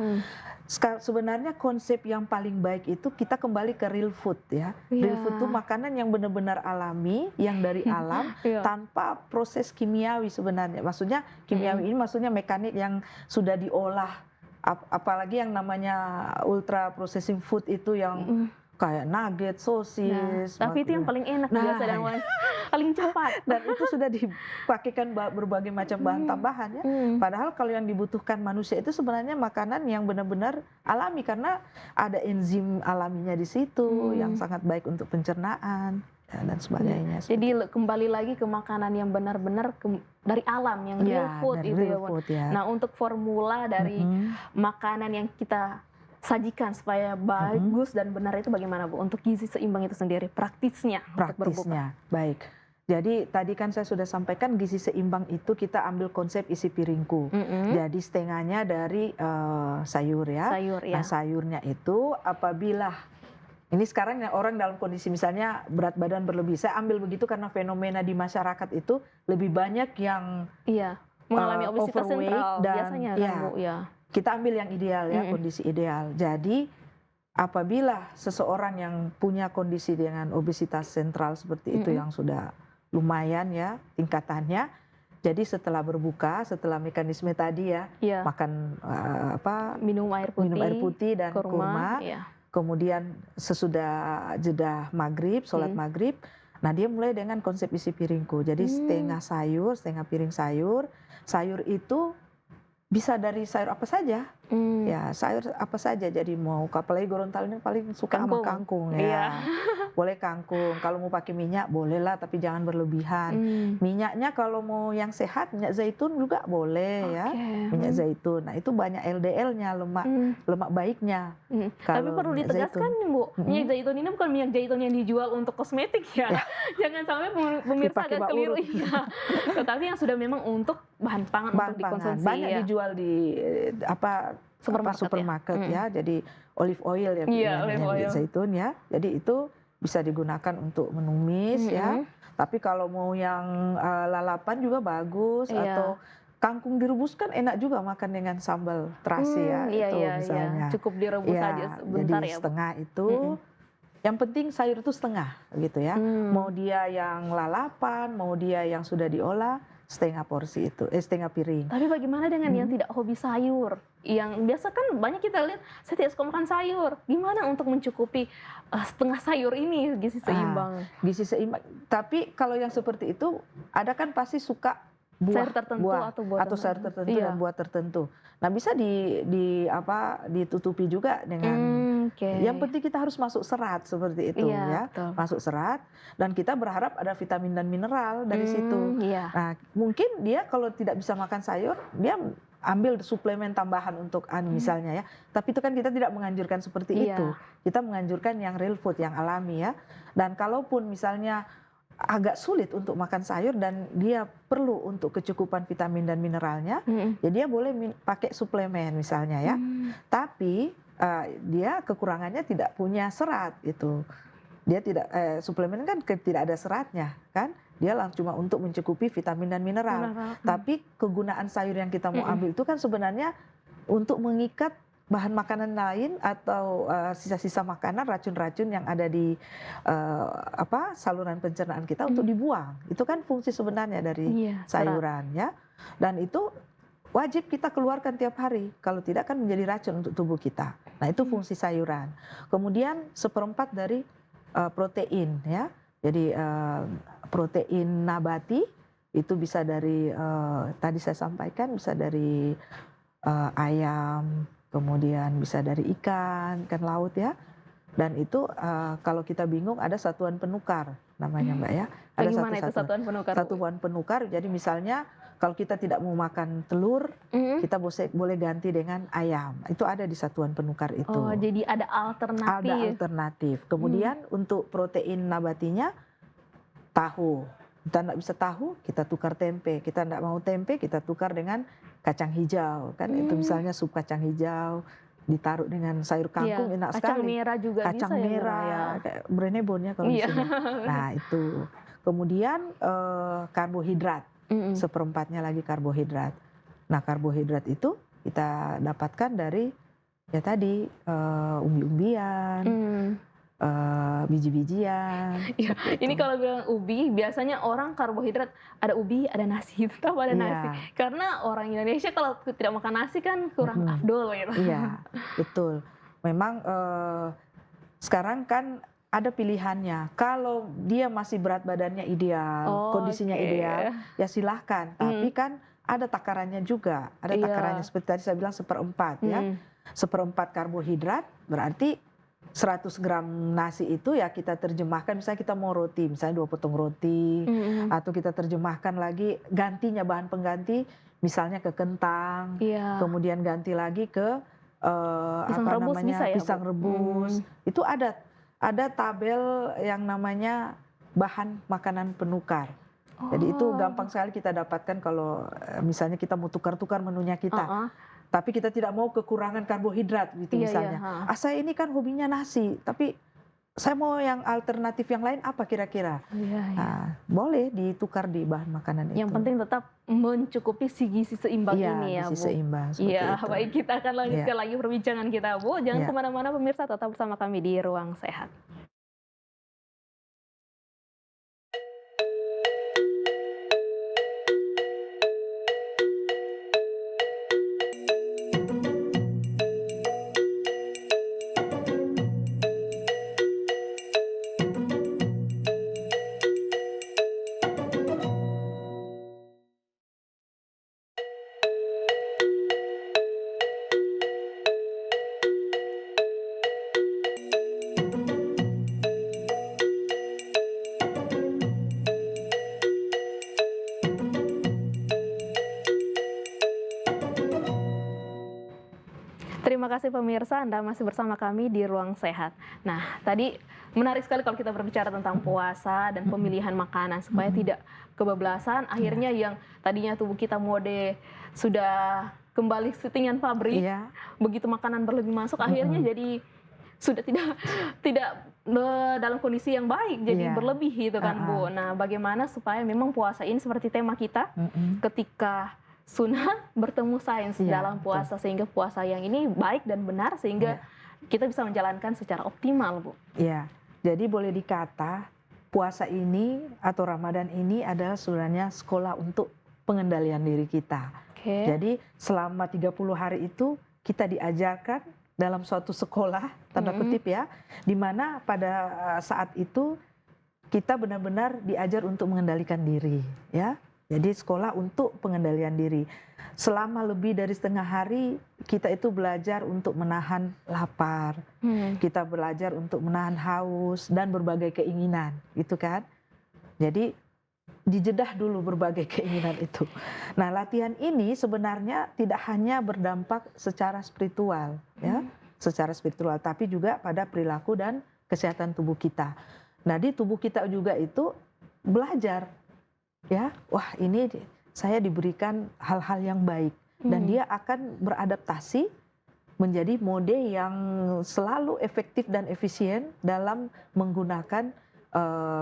Sebenarnya konsep yang paling baik itu kita kembali ke real food ya. Real food itu makanan yang benar-benar alami, yang dari alam tanpa proses kimiawi sebenarnya. Maksudnya kimiawi ini maksudnya mekanik yang sudah diolah. Apalagi yang namanya ultra processing food itu yang kayak nugget, sosis.
Tapi itu yang paling enak biasa dan paling cepat.
Dan itu sudah dipakaikan berbagai macam bahan tambahan ya. Padahal kalau yang dibutuhkan manusia itu sebenarnya makanan yang benar-benar alami karena ada enzim alaminya di situ yang sangat baik untuk pencernaan dan sebagainya.
Jadi kembali lagi ke makanan yang benar-benar dari alam, yang real food itu ya. Nah, untuk formula dari makanan yang kita sajikan supaya bagus dan benar itu bagaimana, Bu? Untuk gizi seimbang itu sendiri, praktisnya untuk berbuka.
Baik. Jadi tadi kan saya sudah sampaikan gizi seimbang itu kita ambil konsep isi piringku. Jadi setengahnya dari sayur ya. Nah, sayurnya itu apabila ini sekarang orang dalam kondisi misalnya berat badan berlebih, saya ambil begitu karena fenomena di masyarakat itu lebih banyak yang
mengalami obesitas sentral
dan
biasanya kan, Bu,
kita ambil yang ideal ya, kondisi ideal. Jadi apabila seseorang yang punya kondisi dengan obesitas sentral seperti itu yang sudah lumayan ya tingkatannya, jadi setelah berbuka, setelah mekanisme tadi ya, makan
minum air
putih dan kurma. Kemudian sesudah jeda maghrib, sholat maghrib, nah dia mulai dengan konsep isi piringku. Jadi setengah sayur, setengah piring sayur. Sayur itu bisa dari sayur apa saja, ya sayur apa saja. Jadi mau apalagi Gorontalo ini paling suka sama kangkung ya. Boleh kangkung. Kalau mau pakai minyak bolehlah, tapi jangan berlebihan. Minyaknya kalau mau yang sehat minyak zaitun juga boleh ya, minyak zaitun. Nah itu banyak LDL-nya, lemak baiknya.
Tapi perlu ditegaskan nih, Bu, minyak zaitun ini bukan minyak zaitun yang dijual untuk kosmetik ya. Jangan sampai pemirsa agak keliru. Tetapi yang sudah memang untuk bahan pangan untuk dikonsumsi.
Banyak dijual di supermarket ya. Jadi olive oil ya, minyak zaitun ya. Jadi itu bisa digunakan untuk menumis ya. Tapi kalau mau yang lalapan juga bagus, atau kangkung direbus kan enak juga makan dengan sambal terasi ya. Itu misalnya.
Cukup direbus saja sebentar
jadi
ya, Bu.
setengah itu. Yang penting sayur itu setengah gitu ya. Mau dia yang lalapan, mau dia yang sudah diolah, setengah porsi itu, setengah piring.
Tapi bagaimana dengan yang tidak hobi sayur? Yang biasa kan banyak kita lihat, saya tidak suka makan sayur. Gimana untuk mencukupi setengah sayur ini gizi seimbang?
Gizi seimbang. Tapi kalau yang seperti itu, ada kan pasti suka buah
tertentu
atau sayur tertentu dan buah tertentu. Nah bisa ditutupi juga dengan. Yang penting kita harus masuk serat seperti itu ya, masuk serat, dan kita berharap ada vitamin dan mineral dari situ. Nah mungkin dia kalau tidak bisa makan sayur, dia ambil suplemen tambahan untuk misalnya ya. Tapi itu kan kita tidak menganjurkan seperti itu. Kita menganjurkan yang real food, yang alami ya. Dan kalaupun misalnya agak sulit untuk makan sayur dan dia perlu untuk kecukupan vitamin dan mineralnya, ya dia boleh pakai suplemen misalnya ya. Tapi dia kekurangannya tidak punya serat itu. Dia tidak suplemen kan tidak ada seratnya kan, dia cuma untuk mencukupi vitamin dan mineral. Tapi kegunaan sayur yang kita mau ambil itu kan sebenarnya untuk mengikat bahan makanan lain atau sisa-sisa makanan, racun-racun yang ada di saluran pencernaan kita untuk dibuang. Itu kan fungsi sebenarnya dari sayuran ya. Dan itu wajib kita keluarkan tiap hari. Kalau tidak kan menjadi racun untuk tubuh kita. Nah itu fungsi sayuran. Kemudian 1/4 dari protein ya. Jadi protein nabati itu bisa dari tadi saya sampaikan bisa dari ayam, kemudian bisa dari ikan laut ya. Dan itu kalau kita bingung ada satuan penukar namanya Mbak ya. Ada
satuan penukar?
Satuan penukar. Jadi misalnya kalau kita tidak mau makan telur, kita boleh ganti dengan ayam. Itu ada di satuan penukar itu.
Oh, jadi ada alternatif.
Ada alternatif. Kemudian untuk protein nabatinya tahu. Kita tidak bisa tahu, kita tukar tempe. Kita tidak mau tempe, kita tukar dengan kacang hijau. Kan itu misalnya sup kacang hijau ditaruh dengan sayur kangkung enak sekali.
Kacang merah juga
kacang
bisa
merah,
ya.
Kayak brenebonnya kalau di sini. Nah itu. Kemudian karbohidrat. 1/4-nya lagi karbohidrat. Nah karbohidrat itu kita dapatkan dari ya tadi umbi-umbian, biji-bijian.
Ya, ini kalau bilang ubi biasanya orang karbohidrat ada ubi, ada nasi, tetap ada nasi. Karena orang Indonesia kalau tidak makan nasi kan kurang afdol gitu.
Iya betul. Memang sekarang kan ada pilihannya. Kalau dia masih berat badannya ideal, kondisinya ideal, ya silahkan. Tapi kan ada takarannya juga. Ada takarannya seperti tadi saya bilang 1/4 ya. 1/4 karbohidrat berarti 100 gram nasi itu ya kita terjemahkan. Misalnya kita mau roti, misalnya 2 potong roti. Atau kita terjemahkan lagi gantinya bahan pengganti. Misalnya ke kentang. Kemudian ganti lagi ke pisang rebus. Itu ada tabel yang namanya bahan makanan penukar. Jadi itu gampang sekali kita dapatkan kalau misalnya kita mau tukar-tukar menunya kita. Tapi kita tidak mau kekurangan karbohidrat gitu misalnya. Saya ini kan hobinya nasi, tapi saya mau yang alternatif yang lain apa kira-kira? Nah, boleh ditukar di bahan makanan itu.
Yang penting tetap mencukupi gizi seimbang ini ya Bu.
Gizi seimbang.
Iya, baik kita akan lanjutkan lagi perbincangan kita Bu. Jangan kemana-mana pemirsa, tetap bersama kami di Ruang Sehat. Terima kasih pemirsa, Anda masih bersama kami di Ruang Sehat. Nah, tadi menarik sekali kalau kita berbicara tentang puasa dan pemilihan makanan supaya tidak kebablasan. Akhirnya yang tadinya tubuh kita mode sudah kembali settingan pabrik, begitu makanan berlebih masuk, akhirnya jadi sudah tidak dalam kondisi yang baik, jadi berlebih gitu kan Bu. Nah, bagaimana supaya memang puasa ini seperti tema kita, ketika sunnah bertemu sains dalam puasa, sehingga puasa yang ini baik dan benar, sehingga kita bisa menjalankan secara optimal Bu.
Iya, jadi boleh dikata puasa ini atau Ramadan ini adalah sebenarnya sekolah untuk pengendalian diri kita. Jadi selama 30 hari itu kita diajarkan dalam suatu sekolah, tanda kutip ya, di mana pada saat itu kita benar-benar diajar untuk mengendalikan diri ya. Jadi sekolah untuk pengendalian diri. Selama lebih dari setengah hari kita itu belajar untuk menahan lapar. Kita belajar untuk menahan haus dan berbagai keinginan, gitu kan. Jadi dijedah dulu berbagai keinginan itu. Nah, latihan ini sebenarnya tidak hanya berdampak secara spiritual ya, secara spiritual, tapi juga pada perilaku dan kesehatan tubuh kita. Nah, di tubuh kita juga itu belajar ya, wah ini saya diberikan hal-hal yang baik dan dia akan beradaptasi menjadi mode yang selalu efektif dan efisien dalam menggunakan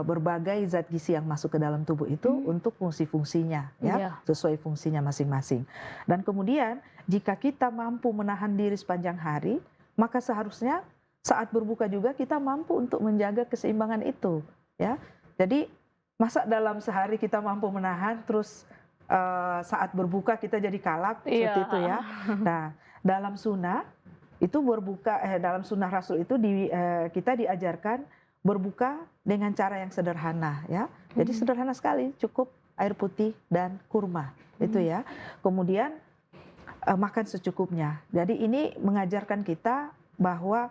berbagai zat gizi yang masuk ke dalam tubuh itu untuk fungsi-fungsinya, ya, sesuai fungsinya masing-masing. Dan kemudian jika kita mampu menahan diri sepanjang hari, maka seharusnya saat berbuka juga kita mampu untuk menjaga keseimbangan itu, ya. Jadi masa dalam sehari kita mampu menahan, terus saat berbuka kita jadi kalap, seperti itu ya. Nah, dalam sunnah itu dalam sunnah Rasul itu kita diajarkan berbuka dengan cara yang sederhana, ya. Jadi sederhana sekali, cukup air putih dan kurma, itu ya. Kemudian makan secukupnya. Jadi ini mengajarkan kita bahwa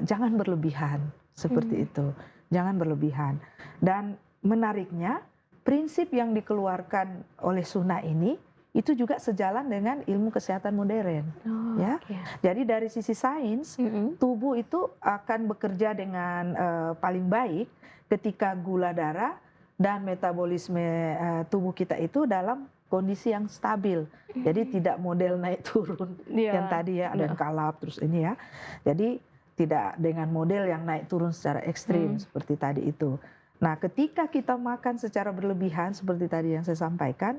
jangan berlebihan, seperti itu. Jangan berlebihan. Dan menariknya, prinsip yang dikeluarkan oleh sunnah ini itu juga sejalan dengan ilmu kesehatan modern, ya. Jadi dari sisi sains, tubuh itu akan bekerja dengan paling baik ketika gula darah dan metabolisme tubuh kita itu dalam kondisi yang stabil. Jadi tidak model naik turun yang tadi ya, ada yang kalap terus ini ya. Jadi tidak dengan model yang naik turun secara ekstrim seperti tadi itu. Nah, ketika kita makan secara berlebihan seperti tadi yang saya sampaikan,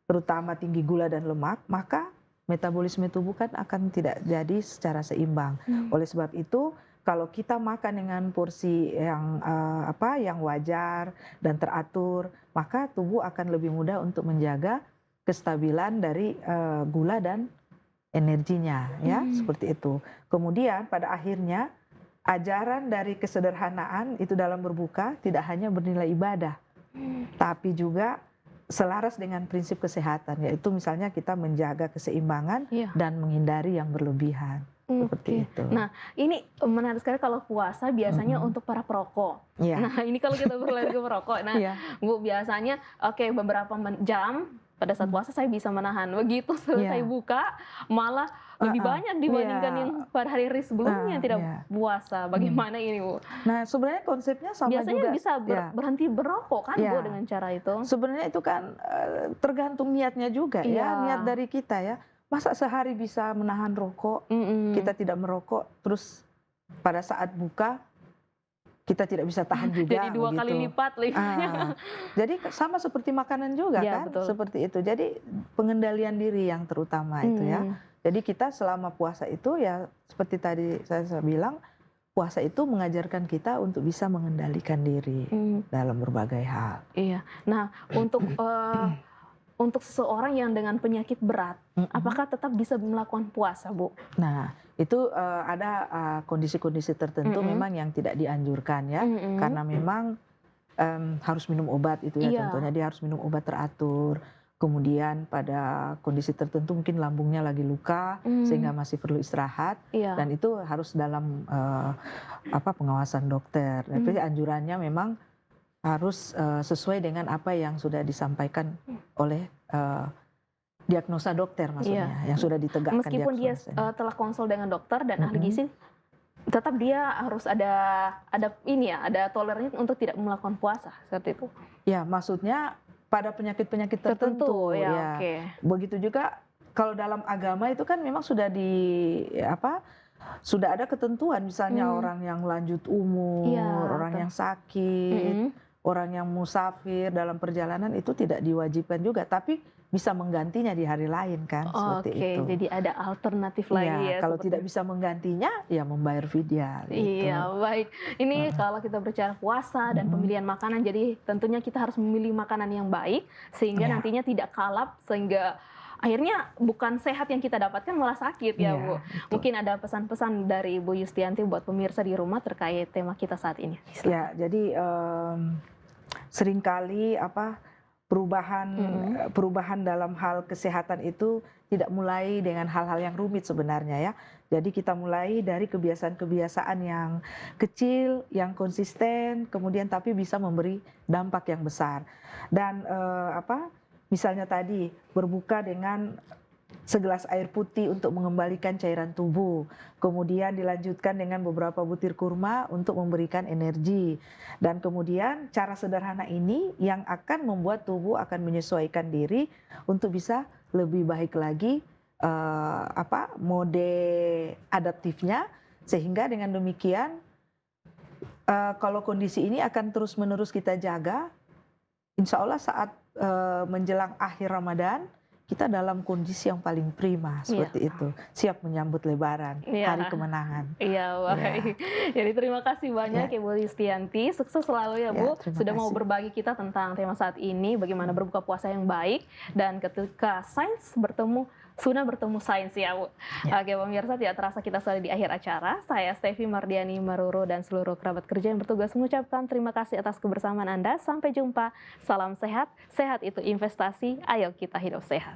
terutama tinggi gula dan lemak, maka metabolisme tubuh kan akan tidak jadi secara seimbang. Oleh sebab itu, kalau kita makan dengan porsi yang yang wajar dan teratur, maka tubuh akan lebih mudah untuk menjaga kestabilan dari gula dan energinya, ya, seperti itu. Kemudian pada akhirnya ajaran dari kesederhanaan itu dalam berbuka tidak hanya bernilai ibadah, tapi juga selaras dengan prinsip kesehatan, yaitu misalnya kita menjaga keseimbangan dan menghindari yang berlebihan. Seperti itu.
Nah, ini menarik sekali kalau puasa biasanya untuk para perokok. Nah, ini kalau kita berlari ke perokok. Nah, Bu, biasanya beberapa jam pada saat puasa saya bisa menahan. Begitu selesai buka malah lebih banyak dibandingkan yang pada hari-hari sebelumnya tidak puasa. Bagaimana ini, Bu?
Nah, sebenarnya konsepnya sama
biasanya
juga.
Biasanya bisa berhenti berokok kan, Bu, dengan cara itu?
Sebenarnya itu kan tergantung niatnya juga ya, niat dari kita ya. Masa sehari bisa menahan rokok, kita tidak merokok, terus pada saat buka kita tidak bisa tahan juga.
Jadi dua kali lipat.
Jadi sama seperti makanan juga kan,
betul.
Seperti itu. Jadi pengendalian diri yang terutama itu ya. Jadi kita selama puasa itu ya seperti tadi saya bilang, puasa itu mengajarkan kita untuk bisa mengendalikan diri dalam berbagai hal.
Iya. Nah, untuk seseorang yang dengan penyakit berat, apakah tetap bisa melakukan puasa, Bu?
Nah, itu ada kondisi-kondisi tertentu memang yang tidak dianjurkan ya, karena memang harus minum obat itu ya, contohnya dia harus minum obat teratur. Kemudian pada kondisi tertentu mungkin lambungnya lagi luka sehingga masih perlu istirahat, dan itu harus dalam pengawasan dokter. Tapi anjurannya memang harus sesuai dengan apa yang sudah disampaikan oleh diagnosa dokter, maksudnya yang sudah ditegakkan.
Meskipun dia telah konsul dengan dokter dan ahli gizi, tetap dia harus ada toleransi untuk tidak melakukan puasa seperti itu.
Ya, maksudnya pada penyakit-penyakit tertentu ya. Begitu juga kalau dalam agama itu kan memang sudah sudah ada ketentuan, misalnya orang yang lanjut umur, orang yang sakit, orang yang musafir dalam perjalanan itu tidak diwajibkan juga, tapi bisa menggantinya di hari lain kan, seperti itu.
Jadi ada alternatif lagi ya.
Kalau tidak bisa menggantinya, ya membayar fidyah. Gitu.
Iya, baik. Ini kalau kita bicara puasa dan pemilihan makanan, jadi tentunya kita harus memilih makanan yang baik sehingga nantinya tidak kalap, sehingga akhirnya bukan sehat yang kita dapatkan malah sakit ya, Bu. Mungkin ada pesan-pesan dari Bu Yustianti buat pemirsa di rumah terkait tema kita saat ini.
Ya, jadi seringkali perubahan dalam hal kesehatan itu tidak mulai dengan hal-hal yang rumit sebenarnya ya. Jadi kita mulai dari kebiasaan-kebiasaan yang kecil, yang konsisten, kemudian tapi bisa memberi dampak yang besar. Dan misalnya tadi berbuka dengan segelas air putih untuk mengembalikan cairan tubuh, kemudian dilanjutkan dengan beberapa butir kurma untuk memberikan energi, dan kemudian cara sederhana ini yang akan membuat tubuh akan menyesuaikan diri untuk bisa lebih baik lagi mode adaptifnya, sehingga dengan demikian kalau kondisi ini akan terus-menerus kita jaga, insya Allah saat menjelang akhir Ramadan kita dalam kondisi yang paling prima seperti itu, siap menyambut Lebaran, hari kemenangan.
Iya, baik. Jadi terima kasih banyak Ibu Listianti, sukses selalu ya Bu, sudah mau berbagi kita tentang tema saat ini, bagaimana berbuka puasa yang baik, dan ketika sains bertemu, sunnah bertemu sains ya Bu. Oke pemirsa, tidak terasa kita sudah di akhir acara. Saya Stevi Mardiani Maruro dan seluruh kerabat kerja yang bertugas mengucapkan terima kasih atas kebersamaan Anda. Sampai jumpa, salam sehat, sehat itu investasi, ayo kita hidup sehat.